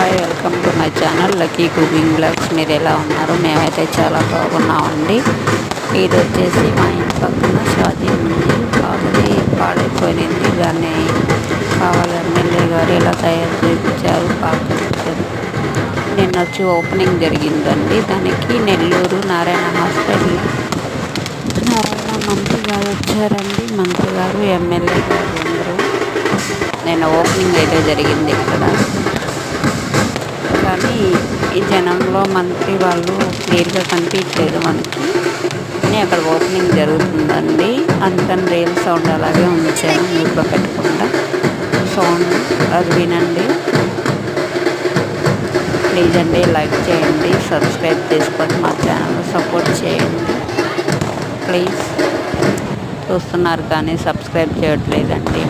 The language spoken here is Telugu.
Hi, welcome to my channel Lucky Cooking Blogs. మీరు ఎలా ఉన్నారు? మేమైతే చాలా బాగున్నామండి. ఇది వచ్చేసి మా ఇంటి పక్కన షాదీ ఉంది, పాతది పాడైపోయింది. దాన్ని కావాలి ఎమ్మెల్యే గారు ఇలా తయారు చేయించారు. నిన్న వచ్చి ఓపెనింగ్ జరిగిందండి. దానికి నెల్లూరు నారాయణ హాస్పిటల్ నారాయణ మంత్రి గారు వచ్చారండి. మంత్రి గారు, ఎమ్మెల్యే గారు అందరూ నిన్న ఓపెనింగ్ అయితే జరిగింది ఇక్కడ. కానీ ఈ జనంలో మంత్రి వాళ్ళు క్లియర్గా కనిపించలేదు మనకి. కానీ అక్కడ ఓపెనింగ్ జరుగుతుందండి. అందుకని రియల్ సౌండ్ అలాగే ఉంచాను, మ్యూట్లో పెట్టకుండా. సౌండ్ అది వినండి ప్లీజ్ అండి. లైక్ చేయండి, సబ్స్క్రైబ్ చేసుకొని మా ఛానల్ సపోర్ట్ చేయండి ప్లీజ్. చూస్తున్నారు కానీ సబ్స్క్రైబ్ చేయట్లేదండి.